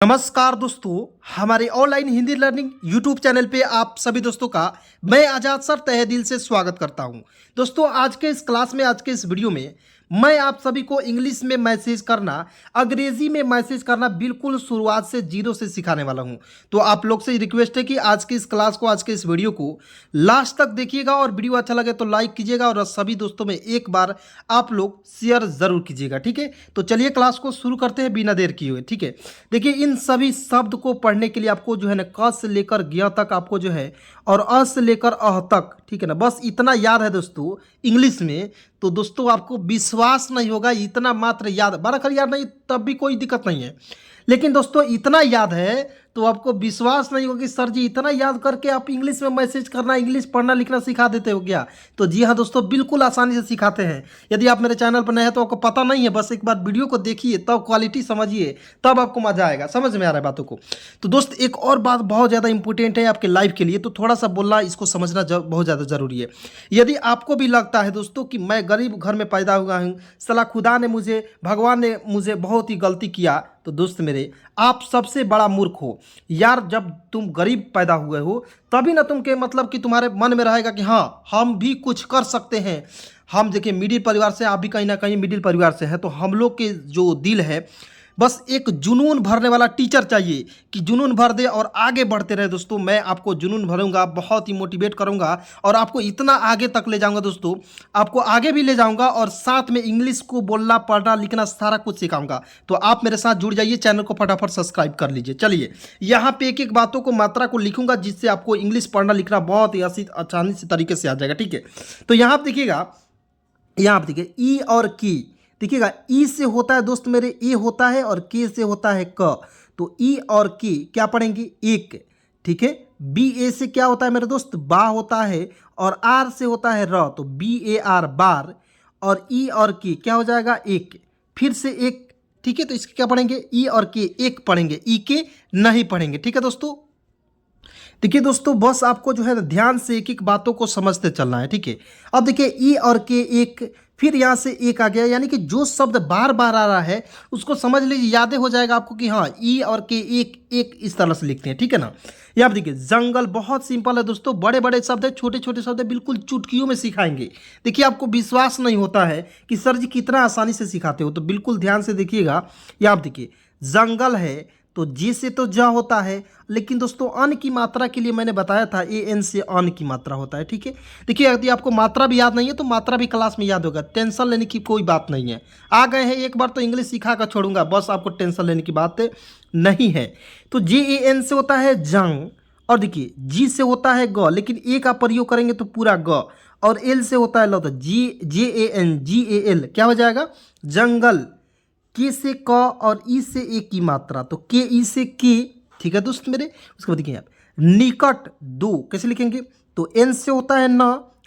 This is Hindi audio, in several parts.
नमस्कार दोस्तों, हमारे online Hindi learning YouTube channel पे आप सभी दोस्तों का मैं आजाद सर तहे दिल से स्वागत करता हूं। दोस्तों, आज के इस क्लास में, आज के इस वीडियो में मैं आप सभी को इंग्लिश में मैसेज करना, अंग्रेजी में मैसेज करना बिल्कुल शुरुआत से जीरो से सिखाने वाला हूं। तो आप लोग से रिक्वेस्ट है कि आज की इस क्लास को, आज के इस वीडियो को लास्ट तक देखिएगा और वीडियो अच्छा लगे तो लाइक कीजिएगा और सभी दोस्तों में एक बार आप लोग शेयर जरूर कीजिएगा। ठीक है, तो चलिए क्लास को शुरू करते हैं बिना देर किए हुए। ठीक है, देखिए इन सभी शब्द को पढ़ने के लिए आपको जो है ना क से लेकर ज्ञ तक आपको जो है और अ से लेकर अह तक, ठीक है ना, बस इतना याद है दोस्तों इंग्लिश में। तो दोस्तों आपको विश्वास नहीं होगा, इतना मात्र याद, बराबर याद नहीं तब भी कोई दिक्कत नहीं है, लेकिन दोस्तों इतना याद है तो आपको विश्वास नहीं होगा कि सर जी इतना याद करके आप इंग्लिश में मैसेज करना, इंग्लिश पढ़ना लिखना सिखा देते हो क्या? तो जी हाँ दोस्तों, बिल्कुल आसानी से सिखाते हैं। यदि आप मेरे चैनल पर नए हैं तो आपको पता नहीं है, बस एक बार वीडियो को देखिए, तब क्वालिटी समझिए, तब आपको मजा आएगा, समझ में आ रहा है बातों को। तो दोस्त एक और बात बहुत ज़्यादा इंपॉर्टेंट है आपके लाइफ के लिए, तो थोड़ा सा बोलना, इसको समझना बहुत ज़्यादा ज़रूरी है। यदि आपको भी लगता है दोस्तों कि मैं गरीब घर में पैदा हुआ हूँ, सला खुदा ने मुझे, भगवान ने मुझे बहुत ही गलती किया, तो दोस्त मेरे आप सबसे बड़ा मूर्ख हो यार। जब तुम गरीब पैदा हुए हो तभी ना तुम के मतलब कि तुम्हारे मन में रहेगा कि हाँ हम भी कुछ कर सकते हैं। हम देखिए मिडिल परिवार से, आप भी कहीं ना कहीं मिडिल परिवार से हैं, तो हम लोग के जो दिल है बस एक जुनून भरने वाला टीचर चाहिए कि जुनून भर दे और आगे बढ़ते रहे। दोस्तों मैं आपको जुनून भरूंगा, बहुत ही मोटिवेट करूंगा और आपको इतना आगे तक ले जाऊंगा दोस्तों, आपको आगे भी ले जाऊंगा और साथ में इंग्लिश को बोलना, पढ़ना, लिखना सारा कुछ सिखाऊंगा। तो आप मेरे साथ जुड़ जाइए, चैनल को फटाफट सब्सक्राइब कर लीजिए। चलिए यहाँ पे एक एक बातों को, मात्रा को लिखूंगा जिससे आपको इंग्लिश पढ़ना लिखना बहुत ही आसानी से तरीके से आ जाएगा। ठीक है, तो यहाँ पर देखिएगा, यहाँ पर देखिए ई और की, देखिएगा ई से होता है दोस्त मेरे ए होता है और के से होता है क। तो ई और की क्या पढ़ेंगे? एक। ठीक है, बी ए से क्या होता है मेरे दोस्त? बा होता है और आर से होता है र, तो बी ए आर बार। और ई और की क्या हो जाएगा? एक, फिर से एक। ठीक है, तो इसके क्या पढ़ेंगे? ई और के एक पढ़ेंगे, ई के नहीं पढ़ेंगे। ठीक है दोस्तों, देखिए दोस्तों बस आपको जो है ना ध्यान से एक एक बातों को समझते चलना है। ठीक है, अब देखिए ई और के एक, फिर यहाँ से एक आ गया, यानी कि जो शब्द बार बार आ रहा है उसको समझ लीजिए, यादें हो जाएगा आपको कि हाँ ई और के एक एक इस तरह से लिखते हैं। ठीक है ना, यहाँ देखिए जंगल बहुत सिंपल है दोस्तों, बड़े बड़े शब्द है, छोटे छोटे शब्द है, बिल्कुल चुटकियों में सिखाएंगे। देखिए आपको विश्वास नहीं होता है कि सर जी कितना आसानी से सिखाते हो, तो बिल्कुल ध्यान से देखिएगा। यहाँ देखिए जंगल है तो जी से तो ज होता है, लेकिन दोस्तों अन की मात्रा के लिए मैंने बताया था ए एन से अन की मात्रा होता है। ठीक है, देखिए यदि आपको मात्रा भी याद नहीं है तो मात्रा भी क्लास में याद होगा, टेंशन लेने की कोई बात नहीं है। आ गए हैं एक बार तो इंग्लिश सिखा कर छोड़ूंगा, बस आपको टेंशन लेने की बात नहीं है। तो जे ए एन से होता है जंग, और देखिए जी से होता है ग, लेकिन ए का प्रयोग करेंगे तो पूरा ग, और एल से होता है ल, तो जी जे A N G A L क्या हो जाएगा? जंगल। के से क और ई से ए की मात्रा, तो के ई से के। ठीक है दोस्त मेरे, उसके बाद देखिए आप निकट दो कैसे लिखेंगे? तो एन से होता है न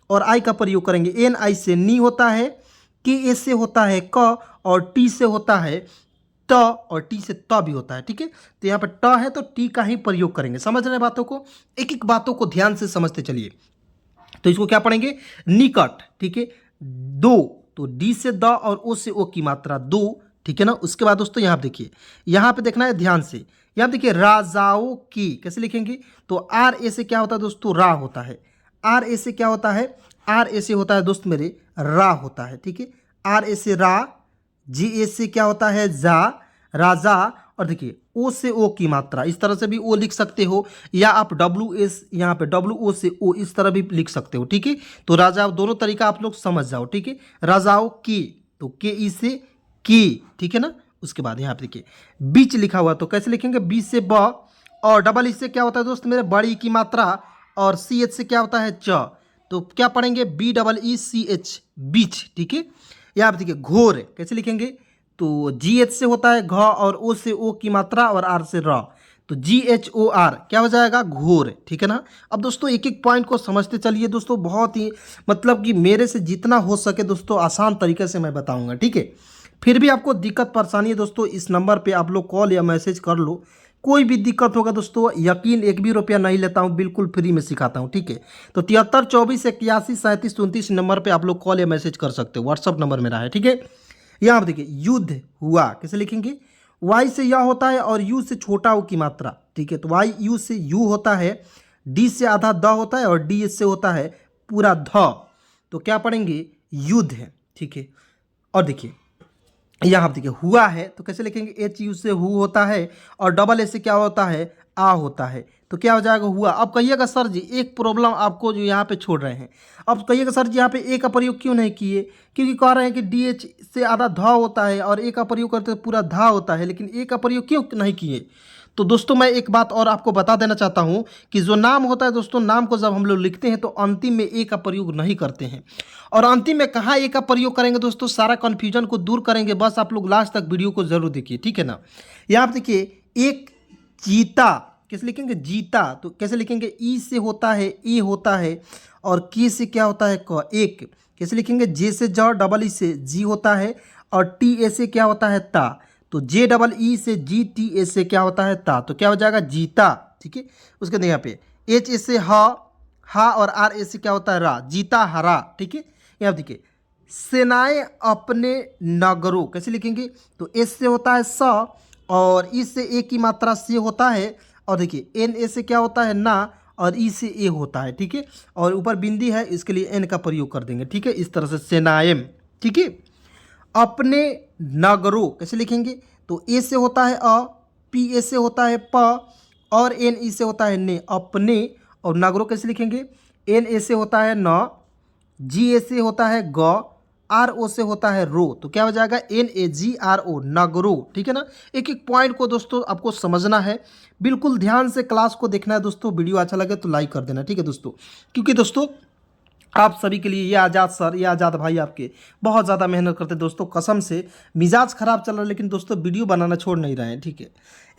और आई का प्रयोग करेंगे, एन आई से नी होता है, के ए से होता है क और टी से होता है त, और टी से त भी होता है। ठीक है, तो यहाँ पर ट है तो टी का ही प्रयोग करेंगे। समझ रहे हैं बातों को? एक एक बातों को ध्यान से समझते चलिए। तो इसको क्या पढ़ेंगे? निकट। ठीक है, दो, तो डी से द और ओ से ओ की मात्रा दो। ठीक है ना, उसके बाद दोस्तों यहाँ देखिए, यहाँ पे देखना है ध्यान से। यहाँ देखिए राजाओं की कैसे लिखेंगे? तो आर ए से क्या होता है दोस्तों? रा होता है। आर ए से क्या होता है? आर ए से होता है दोस्त मेरे रा होता है। ठीक है, आर ए से रा, जी ए से क्या होता है? जा, राजा। और देखिए ओ से ओ की मात्रा, इस तरह से भी ओ लिख सकते हो, या आप डब्ल्यू एस, यहाँ पे डब्ल्यू ओ से ओ इस तरह भी लिख सकते हो। ठीक है, तो राजा दोनों तरीका आप लोग समझ जाओ। ठीक है, राजाओं की, तो के ई से की। ठीक है ना, उसके बाद यहाँ पे देखिए बीच लिखा हुआ, तो कैसे लिखेंगे? बी से ब, और डबल ई से क्या होता है दोस्त मेरे? बड़ी की मात्रा, और सी एच से क्या होता है? च, तो क्या पढ़ेंगे? B double E C H, beach. ठीक है, यहाँ पे देखिए घोर कैसे लिखेंगे? तो जी एच से होता है घ और ओ से ओ की मात्रा और आर से र, तो जी एच ओ आर क्या हो जाएगा? घोर। ठीक है ना, अब दोस्तों एक एक पॉइंट को समझते चलिए दोस्तों, बहुत ही मतलब कि मेरे से जितना हो सके दोस्तों आसान तरीके से मैं बताऊंगा। ठीक है, फिर भी आपको दिक्कत परेशानी है दोस्तों, इस नंबर पे आप लोग कॉल या मैसेज कर लो। कोई भी दिक्कत होगा दोस्तों, यकीन एक भी रुपया नहीं लेता हूँ, बिल्कुल फ्री में सिखाता हूँ। ठीक है, तो 73 24 81 37 39 नंबर पे आप लोग कॉल या मैसेज कर सकते हो, व्हाट्सअप नंबर मेरा है। ठीक है, यहाँ पर देखिए युद्ध हुआ कैसे लिखेंगे? वाई से यह होता है और यू से छोटा ऊ की मात्रा, ठीक है। तो वाई यू से यू होता है, डी से आधा द होता है और डी से होता है पूरा ध। तो क्या पढ़ेंगे, युद्ध है, ठीक है। और देखिए यहाँ देखिए हुआ है तो कैसे लिखेंगे, एच यू से हु होता है और डबल ए से क्या होता है, आ होता है। तो क्या हो जाएगा, हुआ। अब कहिएगा सर जी एक प्रॉब्लम आपको जो यहाँ पे छोड़ रहे हैं, अब कहिएगा सर जी यहाँ पे ए का प्रयोग क्यों नहीं किए, क्योंकि कह रहे हैं कि डी एच से आधा ध होता है और ए का प्रयोग करते पूरा धा होता है, लेकिन ए का प्रयोग क्यों नहीं किए। तो दोस्तों मैं एक बात और आपको बता देना चाहता हूं कि जो नाम होता है दोस्तों, नाम को जब हम लोग लिखते हैं तो अंतिम में ए का प्रयोग नहीं करते हैं। और अंतिम में कहाँ ए का प्रयोग करेंगे दोस्तों, सारा कन्फ्यूजन को दूर करेंगे, बस आप लोग लास्ट तक वीडियो को जरूर देखिए, ठीक है ना। यहाँ आप देखिए एक चीता, कैसे लिखेंगे, जीता। तो कैसे लिखेंगे, ई से होता है ए होता है और के से क्या होता है क, एक। कैसे लिखेंगे, जे से ज, डबल ई से जी होता है और टी ए से क्या होता है ता। तो जे डबल ई से जी, टी ए से क्या होता है ता। तो क्या हो जाएगा, जीता, ठीक है। उसके बाद यहाँ पे एच ए से हा और आर ए से क्या होता है रा, जीता हरा, ठीक है। यहाँ देखिए सेनाएं अपने नगरों, कैसे लिखेंगे, तो एस से होता है स और ई से ए की मात्रा से होता है और देखिए एन ए से क्या होता है ना और ई से ए होता है, ठीक है। और ऊपर बिंदी है इसके लिए एन का प्रयोग कर देंगे, ठीक है। इस तरह से सेनाएं, ठीक है। अपने नगरों कैसे लिखेंगे, तो ए से होता है अ, पी ए से होता है प और एन ई से होता है ने, अपने। और नगरों कैसे लिखेंगे, एन ए से होता है न, जी ए से होता है ग, आर ओ से होता है रो। तो क्या हो जाएगा, N A ji R O, नगरो, ठीक है ना। एक एक पॉइंट को दोस्तों आपको समझना है, बिल्कुल ध्यान से क्लास को देखना है दोस्तों। वीडियो अच्छा लगे तो लाइक कर देना, ठीक है दोस्तों। क्योंकि दोस्तों आप सभी के लिए ये आज़ाद सर, ये आज़ाद भाई आपके बहुत ज़्यादा मेहनत करते हैं दोस्तों, कसम से। मिजाज ख़राब चल रहा है लेकिन दोस्तों वीडियो बनाना छोड़ नहीं रहे हैं, ठीक है।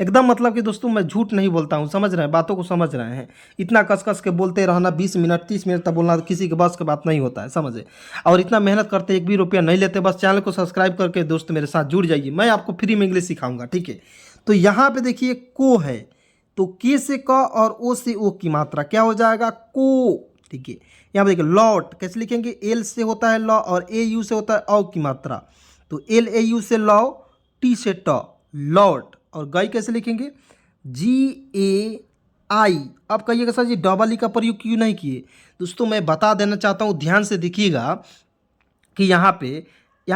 एकदम मतलब कि दोस्तों मैं झूठ नहीं बोलता हूँ, समझ रहे हैं, बातों को समझ रहे हैं। इतना कस कस के बोलते रहना 20 मिनट 30 मिनट तक बोलना किसी के बस की बात नहीं होता है, समझे। और इतना मेहनत करते एक भी रुपया नहीं लेते, बस चैनल को सब्सक्राइब करके दोस्त मेरे साथ जुड़ जाइए, मैं आपको फ्री में इंग्लिश सिखाऊंगा, ठीक है। तो यहाँ पर देखिए को है, तो के से क और ओ से ओ की मात्रा क्या हो जाएगा, को, ठीक है। यहाँ पर देखिए लॉट कैसे लिखेंगे, एल से होता है लॉ और ए यू से होता है औ की मात्रा। तो एल ए यू से लॉ, टी से ट, लॉट। और गाय कैसे लिखेंगे, जी ए आई। अब कहिएगा सर जी डबल ई का प्रयोग क्यों नहीं किए। दोस्तों मैं बता देना चाहता हूँ, ध्यान से देखिएगा कि यहाँ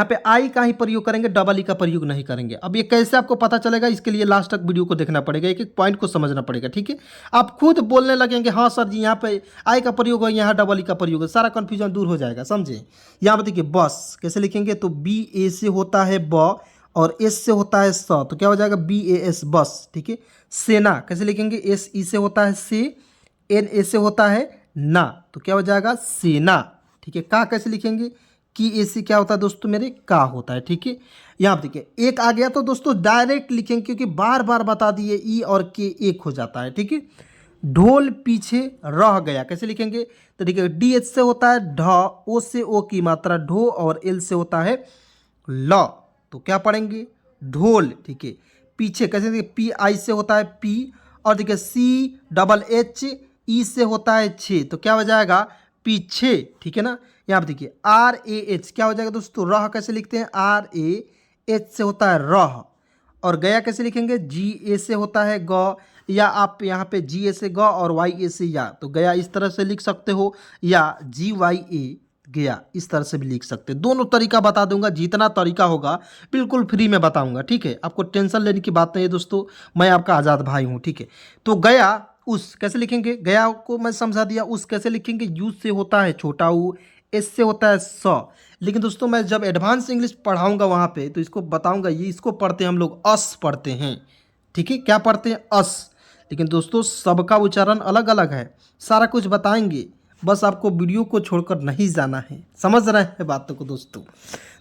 पे आई का ही प्रयोग करेंगे, डबल ई का प्रयोग नहीं करेंगे। अब ये कैसे आपको पता चलेगा, इसके लिए लास्ट तक वीडियो को देखना पड़ेगा, एक एक पॉइंट को समझना पड़ेगा, ठीक है। आप खुद बोलने लगेंगे हाँ सर जी यहाँ पे आई का प्रयोग है, यहाँ डबल ई का प्रयोग है, सारा कन्फ्यूजन दूर हो जाएगा, समझे। यहाँ पे देखिए बस कैसे लिखेंगे, तो बी ए से होता है ब और एस से होता है स। तो क्या हो जाएगा, बी ए एस, बस, ठीक है। सेना कैसे लिखेंगे, एस ई से होता है से, एन ए से होता है ना। तो क्या हो जाएगा, सेना, ठीक है। का कैसे लिखेंगे, की ए से क्या होता है दोस्तों मेरे, का होता है, ठीक है। यहाँ देखिए एक आ गया तो दोस्तों डायरेक्ट लिखेंगे, क्योंकि बार बार बता दिए ई और के एक हो जाता है, ठीक है। ढोल पीछे रह गया कैसे लिखेंगे, तो देखिए डी एच से होता है ढ, ओ से ओ की मात्रा ढो और एल से होता है ल। तो क्या पढ़ेंगे, ढोल, ठीक है। पीछे कैसे देखिए, पी आई से होता है पी और देखिए सी डबल एच ई से होता है छे। तो क्या हो जाएगा, पीछे, ठीक है ना। यहाँ पे देखिए आर ए एच क्या हो जाएगा दोस्तों, रह कैसे लिखते हैं, आर ए एच से होता है रह। और गया कैसे लिखेंगे, जी ए से होता है ग, या आप यहाँ पे जी ए से ग और वाई ए से या। तो गया इस तरह से लिख सकते हो, या जी वाई ए गया इस तरह से भी लिख सकते हैं। दोनों तरीका बता दूंगा, जितना तरीका होगा बिल्कुल फ्री में बताऊंगा, ठीक है। आपको टेंशन लेने की बात नहीं है दोस्तों, मैं आपका आज़ाद भाई हूँ, ठीक है। तो गया उस कैसे लिखेंगे, गया को मैं समझा दिया। उस कैसे लिखेंगे, यू से होता है छोटा ऊ, एस से होता है स। लेकिन दोस्तों मैं जब एडवांस इंग्लिश पढ़ाऊंगा वहाँ पे तो इसको बताऊंगा, ये इसको पढ़ते हैं हम लोग अस पढ़ते हैं, ठीक है। क्या पढ़ते हैं, अस। लेकिन दोस्तों सबका उच्चारण अलग अलग है, सारा कुछ बताएंगे, बस आपको वीडियो को छोड़कर नहीं जाना है, समझ रहे हैं बातों को दोस्तों।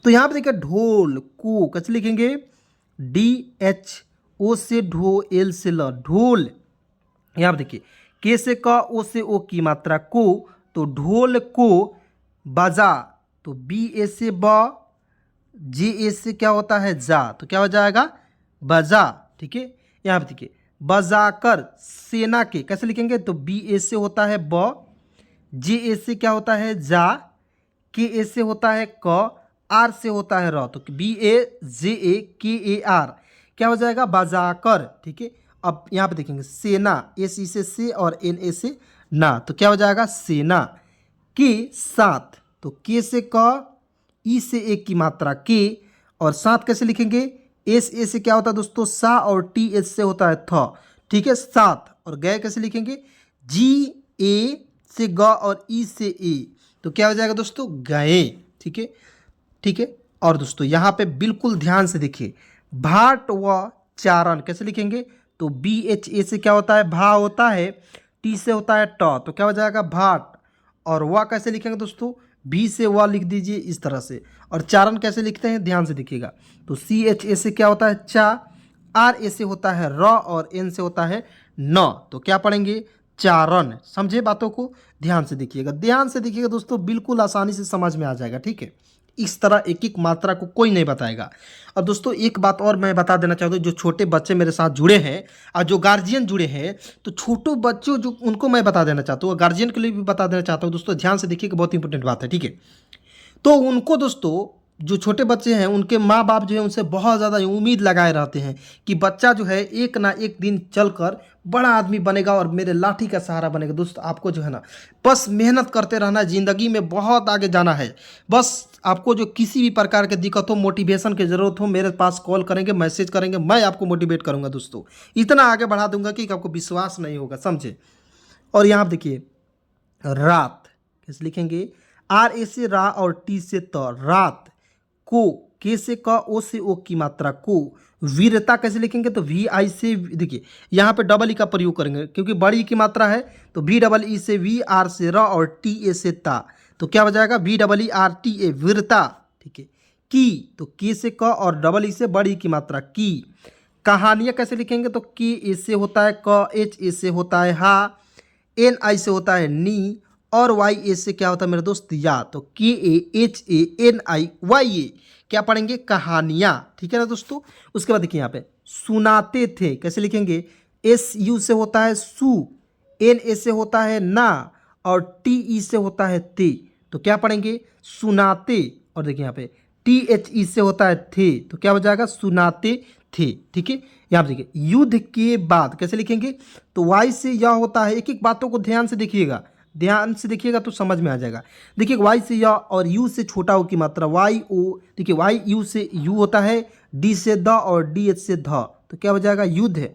तो यहाँ पे देखिए ढोल को कैसे लिखेंगे, डी एच ओ से ढो, एल से ल, ढोल। यहाँ पे देखिए के से क, ओ से ओ की मात्रा को, तो ढोल को बजा। तो बी ए से ब, जे ए से क्या होता है जा। तो क्या हो जाएगा, बजा, ठीक है। यहाँ पे देखिए बजाकर सेना के कैसे लिखेंगे, तो बी ए से होता है ब, जे ए से क्या होता है जा, के ए से होता है क, आर से होता है र। तो बी ए जे ए के ए आर, क्या हो जाएगा, बजाकर। ठीक है, अब यहाँ पे देखेंगे सेना, एस ई से और एन ए से ना, तो क्या हो जाएगा सेना के साथ। तो के से क, ई से एक की मात्रा के, और साथ कैसे लिखेंगे, एस ए से क्या होता है दोस्तों सा, और टी एस से होता है थ। ठीक है, साथ। और गए कैसे लिखेंगे, जी ए से ग और ई से ए, तो क्या हो जाएगा दोस्तों गए। ठीक है, ठीक है। और दोस्तों यहाँ पे बिल्कुल ध्यान से देखिए, भाट व चारण कैसे लिखेंगे, तो बी एच ए से क्या होता है भा होता है, टी से होता है ट, तो क्या हो जाएगा भाट। और व कैसे लिखेंगे दोस्तों, भी से व लिख दीजिए इस तरह से। और चारण कैसे लिखते हैं ध्यान से देखिएगा, तो सी एच ए से क्या होता है चा, आर ए से होता है र, और एन से होता है न, तो क्या पढ़ेंगे चारण। समझे बातों को, ध्यान से देखिएगा, ध्यान से देखिएगा दोस्तों, बिल्कुल आसानी से समझ में आ जाएगा। ठीक है, इस तरह एक एक मात्रा को कोई नहीं बताएगा। और दोस्तों एक बात और मैं बता देना चाहता हूँ, जो छोटे बच्चे मेरे साथ जुड़े हैं और जो गार्जियन जुड़े हैं, तो छोटे बच्चों जो उनको मैं बता देना चाहता हूँ, गार्जियन के लिए भी बता देना चाहता हूँ दोस्तों, ध्यान से देखिए कि बहुत इंपॉर्टेंट बात है। ठीक है, तो उनको दोस्तों जो छोटे बच्चे हैं उनके माँ बाप जो है उनसे बहुत ज़्यादा उम्मीद लगाए रहते हैं कि बच्चा जो है एक ना एक दिन चलकर बड़ा आदमी बनेगा और मेरे लाठी का सहारा बनेगा। दोस्तों आपको जो है ना बस मेहनत करते रहना है, ज़िंदगी में बहुत आगे जाना है। बस आपको जो किसी भी प्रकार की दिक्कत हो, मोटिवेशन की ज़रूरत हो, मेरे पास कॉल करेंगे, मैसेज करेंगे, मैं आपको मोटिवेट करूँगा दोस्तों, इतना आगे बढ़ा दूंगा कि आपको विश्वास नहीं होगा, समझे। और यहाँ देखिए रात कैसे लिखेंगे, आर ए से रा और टी से त, रात। को, के से क, ओ से ओ की मात्रा को। वीरता कैसे लिखेंगे, तो वी आई से, देखिए यहाँ पे डबल ई का प्रयोग करेंगे क्योंकि बड़ी की मात्रा है, तो वी डबल ई से वी, आर से र और टी ए से ता, तो क्या हो जाएगा V double E R T A वीरता। ठीक है, की, तो के से क और डबल ई से बड़ी की मात्रा की। कहानियाँ कैसे लिखेंगे, तो के ए से होता है क, एच ए से होता है हा, एन आई से होता है नी, और वाई ए से क्या होता है मेरे दोस्त या, तो K A H A N I Y A, क्या पढ़ेंगे कहानियाँ। ठीक है ना दोस्तों। उसके बाद देखिए यहाँ पे सुनाते थे कैसे लिखेंगे, एस यू से होता है सु, एन ए से होता है ना, और टी ई से होता है ते, तो क्या पढ़ेंगे सुनाते। और देखिए यहाँ पे टी एच ई से होता है थे, तो क्या हो जाएगा सुनाते थे। ठीक है, यहाँ पे देखिए युद्ध के बाद कैसे लिखेंगे, तो वाई से यह होता है, एक एक बातों को ध्यान से देखिएगा, ध्यान से देखिएगा तो समझ में आ जाएगा। देखिए वाई से या और यू से छोटा ओ की मात्रा वाई ओ, देखिए वाई यू से यू होता है, डी से द और डी एच से ध, तो क्या हो जाएगा युद्ध।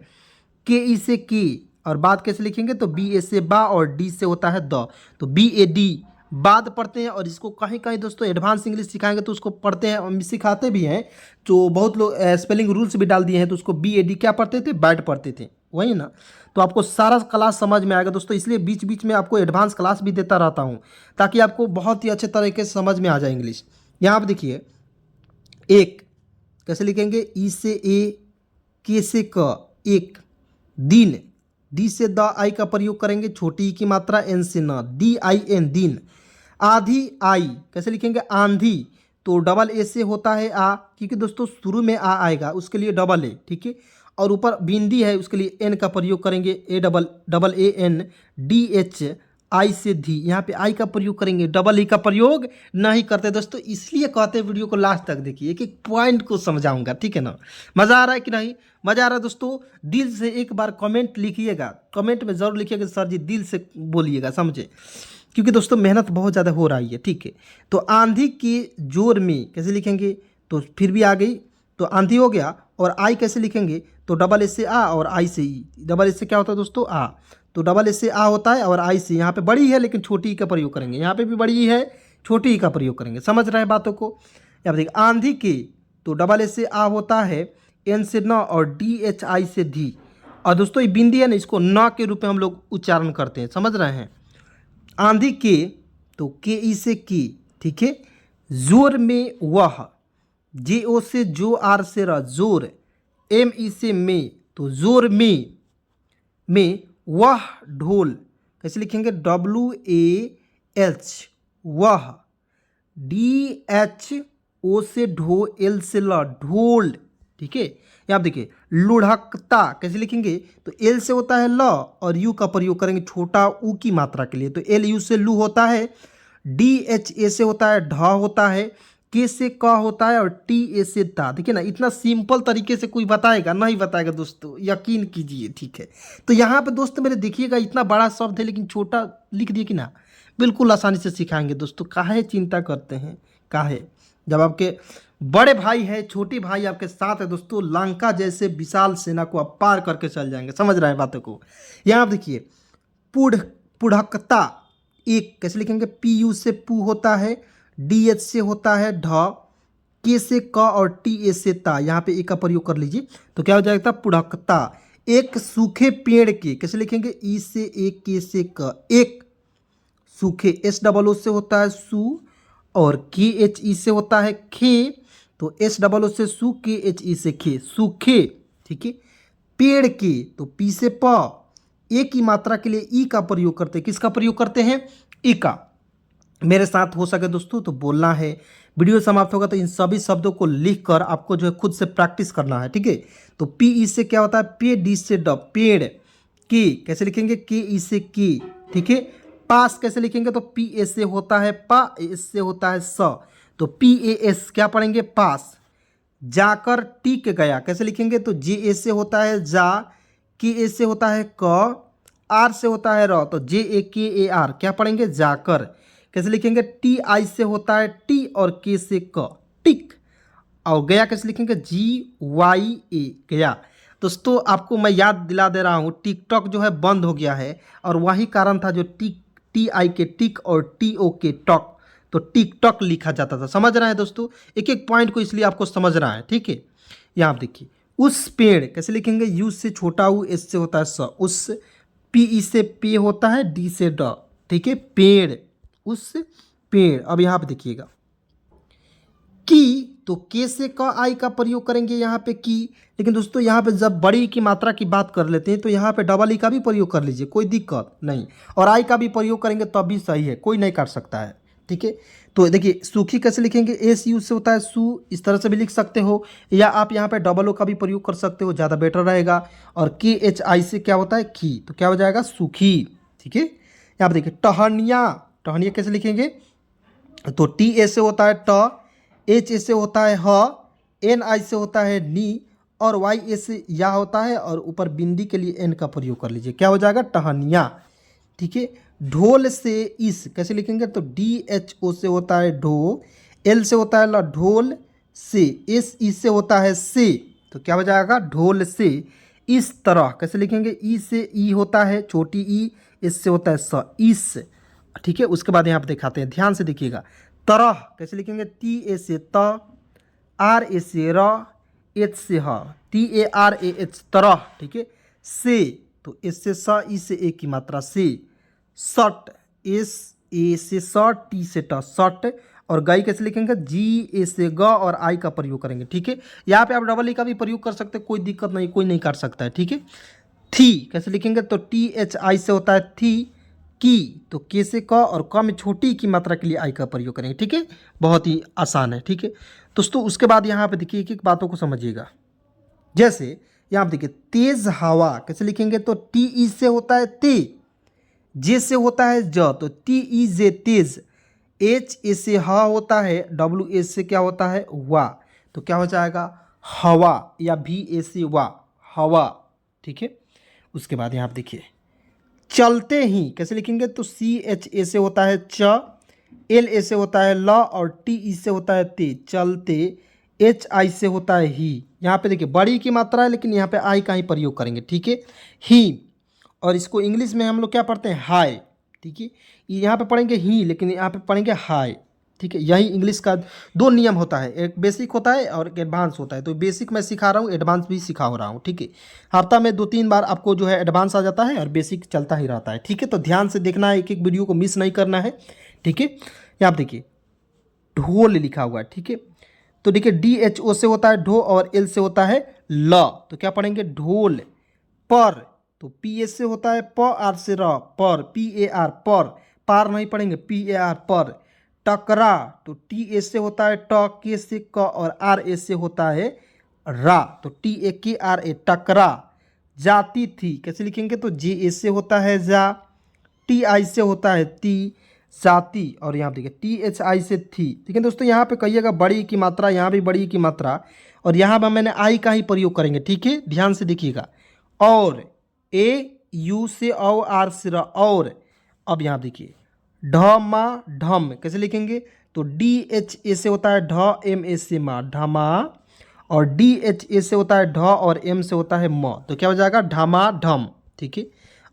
के ई से के, और बाद कैसे लिखेंगे, तो बी ए से बा और डी से होता है द, तो बी ए डी बाद पढ़ते हैं। और इसको कहीं कहीं दोस्तों एडवांस इंग्लिश सिखाएंगे तो उसको पढ़ते हैं, हम सिखाते भी हैं, जो बहुत लोग स्पेलिंग रूल्स भी डाल दिए हैं, तो उसको बी ए डी क्या पढ़ते थे, बैड पढ़ते थे, वही ना। तो आपको सारा क्लास समझ में आएगा दोस्तों, इसलिए बीच बीच में आपको एडवांस क्लास भी देता रहता हूँ ताकि आपको बहुत ही अच्छे तरीके से समझ में आ जाए इंग्लिश। यहाँ पर देखिए एक कैसे लिखेंगे, ई से ए, के से क, एक। दिन, डी से द आई का प्रयोग करेंगे, छोटी ई की मात्रा, एन से न, डी आई एन दिन। आधी आई कैसे लिखेंगे, आंधी, तो डबल ए से होता है आ, क्योंकि दोस्तों शुरू में आ आएगा उसके लिए डबल ए। ठीक है, और ऊपर बिंदी है उसके लिए एन का प्रयोग करेंगे, A double double A N, D H I से धी, यहाँ पे आई का प्रयोग करेंगे, डबल ई का प्रयोग नहीं करते दोस्तों, इसलिए कहते वीडियो को लास्ट तक देखिए, एक एक पॉइंट को समझाऊंगा। ठीक है ना, मज़ा आ रहा है कि नहीं, मज़ा आ रहा है दोस्तों। दिल से एक बार कमेंट लिखिएगा, कमेंट में ज़रूर लिखिएगा सर जी दिल से बोलिएगा, समझे, क्योंकि दोस्तों मेहनत बहुत ज़्यादा हो रही है। ठीक है, तो आंधी के जोर में कैसे लिखेंगे, तो फिर भी आ गई, तो आंधी हो गया। और आई कैसे लिखेंगे, तो डबल एस से आ और आई से ई, डबल एस से क्या होता है दोस्तों आ, तो डबल एस से आ होता है, और आई से यहाँ पे बड़ी है लेकिन छोटी ई का प्रयोग करेंगे, यहाँ पे भी बड़ी है छोटी ई का प्रयोग करेंगे, समझ रहे हैं बातों को। यहाँ देखिए आंधी के, तो डबल एस से आ होता है, एन से न और डी एच आई से धी। और दोस्तों ये बिंदी है ना, इसको न के रूप में हम लोग उच्चारण करते हैं, समझ रहे हैं। आंधी के, तो के ई से की। ठीक है, जोर में वह, जे ओ से जो, आर से र, जोर। एम ई से में, तो जोर में वह ढोल कैसे लिखेंगे, डब्ल्यू ए एच वह। डी एच ओ से ढो, एल से ल, ढोल। ठीक है, यहाँ देखिए लुढ़कता कैसे लिखेंगे, तो एल से होता है ल और यू का प्रयोग करेंगे छोटा ऊ की मात्रा के लिए, तो एल यू से लू होता है, डी एच ए से होता है ढ होता है, के से क होता है और टी ए से ता। देखिए ना, इतना सिंपल तरीके से कोई बताएगा? नहीं बताएगा दोस्तों, यकीन कीजिए। ठीक है, तो यहाँ पे दोस्तों मेरे देखिएगा, इतना बड़ा शब्द है लेकिन छोटा लिख दिए कि ना, बिल्कुल आसानी से सिखाएंगे दोस्तों। काहे चिंता करते हैं, काहे? जब आपके बड़े भाई है, छोटे भाई आपके साथ है दोस्तों, लंका जैसे विशाल सेना को आप पार करके चल जाएंगे। समझ रहे हैं बातों को? यहाँ आप देखिए, पुढ़ पुढ़कता, एक कैसे लिखेंगे? पी यू से पू होता है, डी एच से होता है ढ, के से क और टी ए से ता। यहाँ पे एक का प्रयोग कर लीजिए तो क्या हो जाएगा? पुढ़कता। एक सूखे पेड़ के, कैसे लिखेंगे? ई से एक, के से क, एक सूखे, एस डबल ओ से होता है सू, और के एच ई से होता है खे, तो एस डबल ओ से सू, के एच ई से खे, सूखे। ठीक है, पेड़ के, तो पी से प, एक की मात्रा के लिए ई का प्रयोग करते हैं। किसका प्रयोग करते हैं? ई का। मेरे साथ हो सके दोस्तों तो बोलना है। वीडियो समाप्त होगा तो इन सभी शब्दों को लिख कर आपको जो है खुद से प्रैक्टिस करना है। ठीक है, तो पी ई से क्या होता है? पे, डी से ड, पेड़। के कैसे लिखेंगे? के ई से के। ठीक है, पास कैसे लिखेंगे? तो पी ए से होता है पा, एस से होता है स, तो पी ए एस क्या पढ़ेंगे? पास। जाकर टिक गया, कैसे लिखेंगे? तो जे ए से होता है जा, के ए से होता है क, आर से होता है र, तो जे ए के ए आर क्या पढ़ेंगे? जाकर। कैसे लिखेंगे? टी आई से होता है टी और के से क, टिक। और गया कैसे लिखेंगे? जी वाई ए, गया। दोस्तों आपको मैं याद दिला दे रहा हूँ, टिकटॉक जो है बंद हो गया है, और वही कारण था जो टी आई के टिक और टी ओ के टॉक, तो टिकटॉक लिखा जाता था। समझ रहे हैं दोस्तों? एक एक पॉइंट को इसलिए आपको समझना है। ठीक है, यहाँ आप देखिए, उस पेड़ कैसे लिखेंगे? यू से छोटा ऊ, एस से होता है स, उस, पी ई से पे होता है, डी से ड। ठीक है, पेड़, उस पेड़। अब यहाँ पे देखिएगा, की, तो के से क आई का प्रयोग करेंगे यहाँ पे की। लेकिन दोस्तों यहाँ पे जब बड़ी की मात्रा की बात कर लेते हैं तो यहाँ पे डबल ई का भी प्रयोग कर लीजिए, कोई दिक्कत नहीं, और आई का भी प्रयोग करेंगे तब भी सही है, कोई नहीं कर सकता है। ठीक है, तो देखिए, सूखी कैसे लिखेंगे? एस यू से होता है सू, इस तरह से भी लिख सकते हो, या आप यहाँ पे डबल ओ का भी प्रयोग कर सकते हो, ज़्यादा बेटर रहेगा। और के एच आई से क्या होता है? खी, तो क्या हो जाएगा? सूखी। ठीक है, यहाँ पे देखिए, टहनिया, टहनिया कैसे लिखेंगे? तो टी ए से होता है ट, एच ए से होता है ह, एन आई से होता है नी, और वाई ए से या होता है, और ऊपर बिंदी के लिए एन का प्रयोग कर लीजिए, क्या हो जाएगा? टहनिया। ठीक है, ढोल से इस कैसे लिखेंगे? तो डी एच ओ से होता है ढो, एल से होता है ल, ढोल से, एस ई से होता है से, तो क्या हो जाएगा? ढोल से। इस तरह कैसे लिखेंगे? ई से ई होता है छोटी ई, इस से होता है स, इस। ठीक है, उसके बाद यहाँ पे दिखाते हैं, ध्यान से देखिएगा। तरह कैसे लिखेंगे? टी ए से त, आर ए से र, एच से ह, T A R A H, तरह। ठीक है, से, तो एस से स, ई से ए की मात्रा से। सट, एस ए से स, टी से ट, सट। और गई कैसे लिखेंगे? जी ए से ग और आई का प्रयोग करेंगे। ठीक है, यहाँ पे आप डबल ई का भी प्रयोग कर सकते हैं, कोई दिक्कत नहीं, कोई नहीं कर सकता है। ठीक है, थी कैसे लिखेंगे? तो टी एच आई से होता है थी, की, तो के से क और क में छोटी की मात्रा के लिए आई का प्रयोग करेंगे। ठीक है, बहुत ही आसान है। ठीक है दोस्तों, उसके बाद यहाँ पे देखिए, एक एक बातों को समझिएगा। जैसे यहाँ पे देखिए, तेज हवा कैसे लिखेंगे? तो टी ई से होता है ते, जे से होता है ज, तो T E J, Tej. H A से ह होता है, डब्ल्यू ए से क्या होता है? वा, तो क्या हो जाएगा? हवा, या भी ए से वा, हवा। ठीक है, उसके बाद यहाँ पे देखिए, चलते ही कैसे लिखेंगे? तो सी एच ए से होता है च, एल ए से होता है ल, और टी ई से होता है ते, चलते। एच आई से होता है ही, यहाँ पे देखिए बड़ी की मात्रा है लेकिन यहाँ पे आई का ही प्रयोग करेंगे। ठीक है, ही, और इसको इंग्लिश में हम लोग क्या पढ़ते हैं? हाई। ठीक है, यहाँ पे पढ़ेंगे ही लेकिन यहाँ पे पढ़ेंगे हाई। ठीक है, यही इंग्लिश का दो नियम होता है, एक बेसिक होता है और एक एडवांस होता है। तो बेसिक मैं सिखा रहा हूँ, एडवांस भी सिखा हो रहा हूँ। ठीक है, हफ्ता में 2-3 बार आपको जो है एडवांस आ जाता है और बेसिक चलता ही रहता है। ठीक है, तो ध्यान से देखना है, एक एक वीडियो को मिस नहीं करना है। ठीक है, यहाँ आप देखिए, ढोल लिखा हुआ है। ठीक है, तो देखिए, डी एच ओ से होता है ढो और एल से होता है ल, तो क्या पढ़ेंगे? ढोल। पर, तो पी एस से होता है प, आर से र, पर, पी ए आर, पर, पार नहीं पढ़ेंगे, पी ए आर, पर। टकरा, तो टी ए से होता है ट, के से क, और आर ए से होता है रा, तो टी ए के आर ए, टकरा। जाती थी कैसे लिखेंगे? तो जे ए से होता है जा, टी आई से होता है ती, जाति, और यहाँ देखिए THI से थी। ठीक है दोस्तों, यहाँ पे कहिएगा बड़ी की मात्रा, यहाँ भी बड़ी की मात्रा, और यहाँ पर मैंने आई का ही प्रयोग करेंगे। ठीक है, ध्यान से देखिएगा। और AU से आर से और। अब यहाँ देखिए ढमा ढम कैसे लिखेंगे, तो DHA से होता है ढ, MA से मा, ढमा, और DHA से होता है ढ, और M से होता है म, तो क्या हो जाएगा ढमा ढम। ठीक है,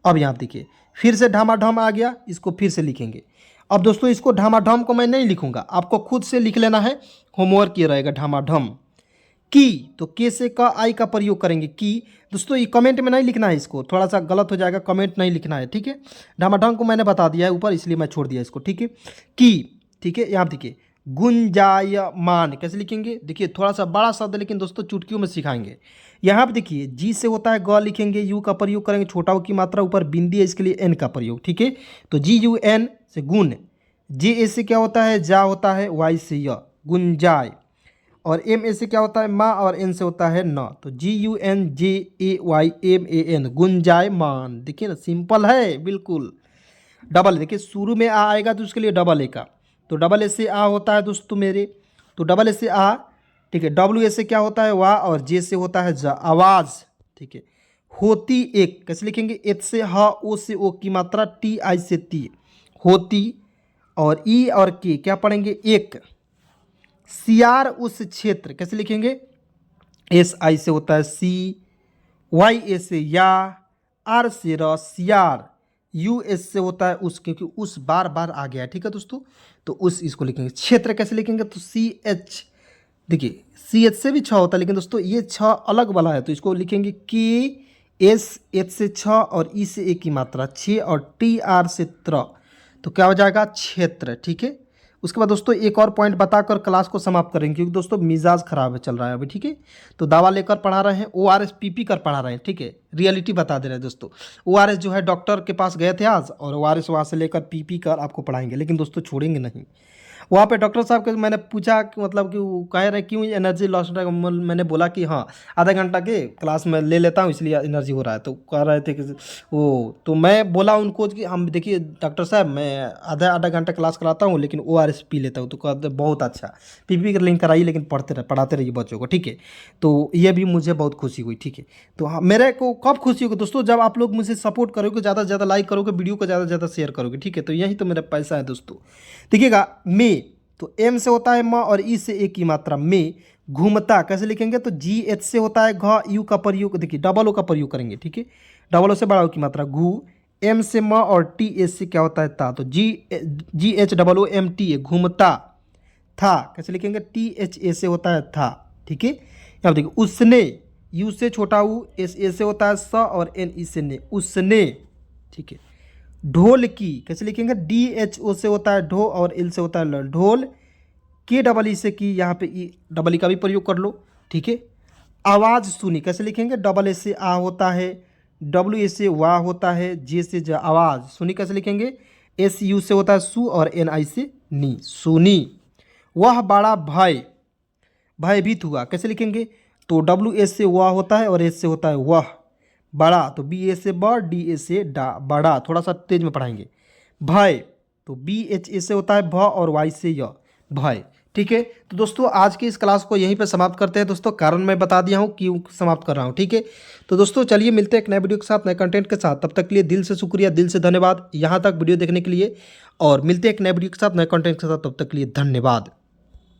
अब यहाँ देखिए फिर से ढमा ढम आ गया, इसको फिर से लिखेंगे। अब दोस्तों इसको ढमा ढम को मैं नहीं लिखूंगा, आपको खुद से लिख लेना है, होमवर्क ये रहेगा ढमा ढम। की, तो के से का आई का प्रयोग करेंगे की। दोस्तों ये कमेंट में नहीं लिखना है, इसको थोड़ा सा गलत हो जाएगा, कमेंट नहीं लिखना है। ठीक है, ढमाढंग को मैंने बता दिया है ऊपर, इसलिए मैं छोड़ दिया इसको। ठीक है, की। ठीक है, यहाँ देखिए गुंजायमान कैसे लिखेंगे, देखिए थोड़ा सा बड़ा शब्द, लेकिन दोस्तों चुटकियों में सिखाएंगे। यहाँ पे देखिए जी से होता है ग लिखेंगे, यू का प्रयोग करेंगे, छोटा ऊ की मात्रा ऊपर बिंदी है, इसके लिए एन का प्रयोग। ठीक है, तो GUN से गुण, JA से क्या होता है जा होता है, वाई से य गुंजाय, और MA से क्या होता है माँ, और N से होता है न, तो GUNJAYMAN गुंजायमान। देखिए ना सिंपल है बिल्कुल। डबल देखिए शुरू में आ आएगा तो उसके लिए डबल ए का, तो डबल ए से आ होता है दोस्तों मेरे, तो डबल ए से आ। ठीक है, WA से क्या होता है वाह, और J से होता है जा, आवाज़। ठीक है, होती एक कैसे लिखेंगे, H से ह, O से ओ की मात्रा, TI से ती, होती, और E और K क्या पढ़ेंगे एक। सियार उस क्षेत्र कैसे लिखेंगे, SI से होता है सी, YA से या, R से र सियार, US से होता है उस, क्योंकि उस बार बार आ गया है। ठीक है दोस्तों, तो उस इसको लिखेंगे। क्षेत्र कैसे लिखेंगे, तो CH, देखिए CH से भी 6 होता है, लेकिन दोस्तों ये 6 अलग वाला है, तो इसको लिखेंगे KSH से 6, और E से एक की मात्रा 6, और TR से त्र, तो क्या हो जाएगा क्षेत्र। ठीक है, उसके बाद दोस्तों एक और पॉइंट बताकर क्लास को समाप्त करेंगे, क्योंकि दोस्तों मिजाज खराब है चल रहा है अभी। ठीक है, तो दवा लेकर पढ़ा रहे हैं, ORS PP कर पढ़ा रहे हैं। ठीक है, रियलिटी बता दे रहे हैं दोस्तों। ORS जो है डॉक्टर के पास गए थे आज, और ORS वहाँ से लेकर PP कर आपको पढ़ाएंगे, लेकिन दोस्तों छोड़ेंगे नहीं। वहाँ पे डॉक्टर साहब के मैंने पूछा कि मतलब कि वो कह रहे क्यों एनर्जी लॉस हो रहा है, मैंने बोला कि हाँ आधा घंटा के क्लास में ले लेता हूँ इसलिए एनर्जी हो रहा है, तो कह रहे थे कि वो, तो मैं बोला उनको कि हम देखिए डॉक्टर साहब मैं आधा आधा घंटा क्लास कराता हूँ, लेकिन ORS पी लेता हूँ, तो कहते बहुत अच्छा PP का लिंक कराइए, लेकिन पढ़ाते रहिए बच्चों को। ठीक है, तो ये भी मुझे बहुत खुशी हुई। ठीक है, तो हाँ मेरे को कब खुशी होगी दोस्तों, जब आप लोग मुझे सपोर्ट करोगे, ज़्यादा से ज़्यादा लाइक करोगे, वीडियो को ज़्यादा से ज़्यादा शेयर करोगे। ठीक है, तो यही तो मेरा पैसा है दोस्तों। देखिएगा मे, तो M से होता है म, और E से एक की मात्रा में, घूमता कैसे लिखेंगे, तो GH से होता है घ, U का प्रयोग, देखिए डबल ओ का प्रयोग करेंगे। ठीक है, डबल ओ से बड़ा ओ की मात्रा घू, M से म, और TH से क्या होता है ता, तो GHOOMTA घूमता था कैसे लिखेंगे, THA से होता है था। ठीक है, यहाँ देखिए उसने, U से छोटा ऊ, SA से होता है स, और NE से ने, उसने। ठीक है, ढोल की कैसे लिखेंगे, DHO से होता है ढो, और L से होता है ल, ढोल, KEE से की, यहाँ पे EE का भी प्रयोग कर लो। ठीक है, आवाज़ सुनी कैसे लिखेंगे, AA से आ होता है, WA से वाह होता है, J से ज, आवाज़ सुनी कैसे लिखेंगे, SU से होता है सु, और NI से नी, सुनी। वह बड़ा भय, भयभीत हुआ कैसे लिखेंगे, तो WA से वाह होता है, और S से होता है वह, बड़ा, तो BA से ब, DA से डा, बड़ा, थोड़ा सा तेज में पढ़ाएंगे। भय, तो BHA से होता है भ, और Y से य, भय। ठीक है, तो दोस्तों आज की इस क्लास को यहीं पे समाप्त करते हैं दोस्तों, कारण मैं बता दिया हूँ क्यों समाप्त कर रहा हूँ। ठीक है, तो दोस्तों चलिए मिलते हैं एक नए वीडियो के साथ, नए कंटेंट के साथ। तब तक के लिए दिल से शुक्रिया, दिल से धन्यवाद यहाँ तक वीडियो देखने के लिए, और मिलते हैं एक नए वीडियो के साथ, नए कंटेंट के साथ। तब तक के लिए धन्यवाद।